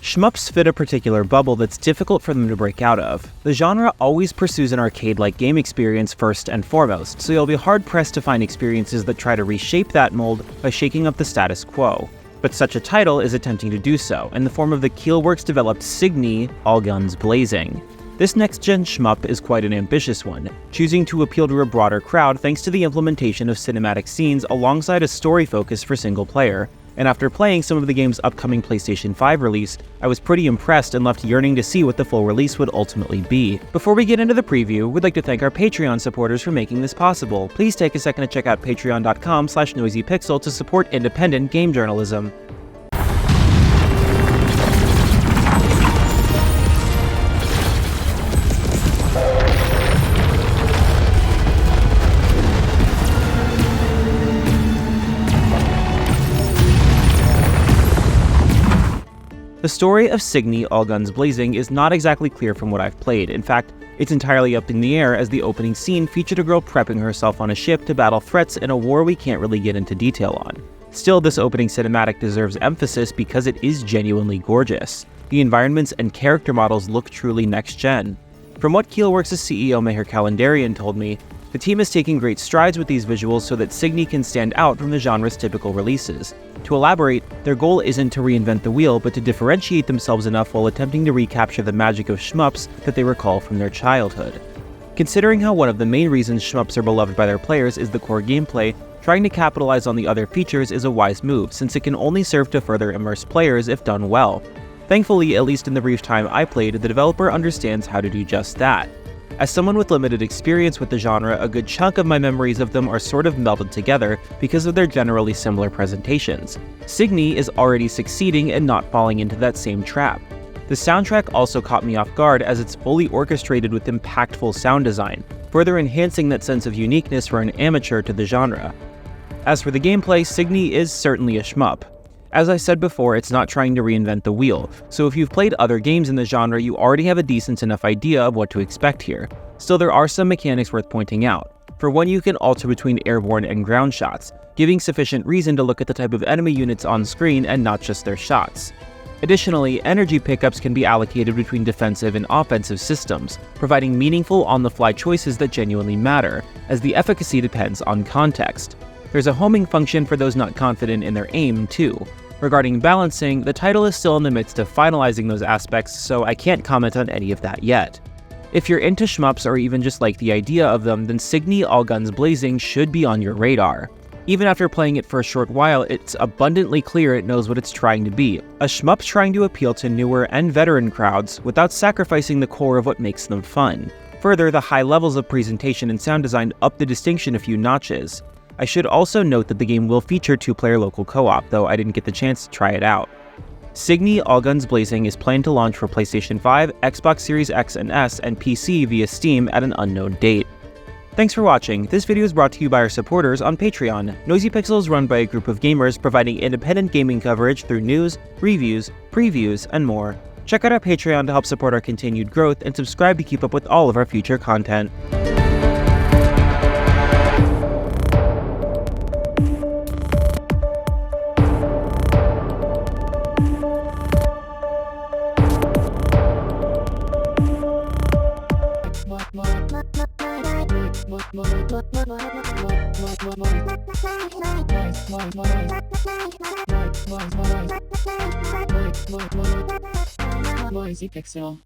Shmups fit a particular bubble that's difficult for them to break out of. The genre always pursues an arcade-like game experience first and foremost, so you'll be hard-pressed to find experiences that try to reshape that mold by shaking up the status quo. But such a title is attempting to do so, in the form of the Keelworks-developed CYGNI, All Guns Blazing. This next-gen shmup is quite an ambitious one, choosing to appeal to a broader crowd thanks to the implementation of cinematic scenes alongside a story focus for single-player. And after playing some of the game's upcoming PlayStation 5 release, I was pretty impressed and left yearning to see what the full release would ultimately be. Before we get into the preview, we'd like to thank our Patreon supporters for making this possible. Please take a second to check out patreon.com/noisypixel to support independent game journalism. The story of CYGNI All Guns Blazing is not exactly clear from what I've played. In fact, it's entirely up in the air, as the opening scene featured a girl prepping herself on a ship to battle threats in a war we can't really get into detail on. Still, this opening cinematic deserves emphasis because it is genuinely gorgeous. The environments and character models look truly next-gen. From what Keelworks' CEO Meher Kalandarian told me, the team is taking great strides with these visuals so that CYGNI can stand out from the genre's typical releases. To elaborate, their goal isn't to reinvent the wheel, but to differentiate themselves enough while attempting to recapture the magic of shmups that they recall from their childhood. Considering how one of the main reasons shmups are beloved by their players is the core gameplay, trying to capitalize on the other features is a wise move, since it can only serve to further immerse players if done well. Thankfully, at least in the brief time I played, the developer understands how to do just that. As someone with limited experience with the genre, a good chunk of my memories of them are sort of melded together because of their generally similar presentations. CYGNI is already succeeding in not falling into that same trap. The soundtrack also caught me off guard, as it's fully orchestrated with impactful sound design, further enhancing that sense of uniqueness for an amateur to the genre. As for the gameplay, CYGNI is certainly a shmup. As I said before, it's not trying to reinvent the wheel, so if you've played other games in the genre, you already have a decent enough idea of what to expect here. Still, there are some mechanics worth pointing out. For one, you can alter between airborne and ground shots, giving sufficient reason to look at the type of enemy units on screen and not just their shots. Additionally, energy pickups can be allocated between defensive and offensive systems, providing meaningful on-the-fly choices that genuinely matter, as the efficacy depends on context. There's a homing function for those not confident in their aim, too. Regarding balancing, the title is still in the midst of finalizing those aspects, so I can't comment on any of that yet. If you're into shmups or even just like the idea of them, then CYGNI All Guns Blazing should be on your radar. Even after playing it for a short while, it's abundantly clear it knows what it's trying to be. A shmup trying to appeal to newer and veteran crowds without sacrificing the core of what makes them fun. Further, the high levels of presentation and sound design up the distinction a few notches. I should also note that the game will feature 2-player local co-op, though I didn't get the chance to try it out. CYGNI All Guns Blazing is planned to launch for PlayStation 5, Xbox Series X and S, and PC via Steam at an unknown date. Thanks for watching. This video is brought to you by our supporters on Patreon. Noisy Pixel is run by a group of gamers providing independent gaming coverage through news, reviews, previews, and more. Check out our Patreon to help support our continued growth, and subscribe to keep up with all of our future content. Noisy Pixel.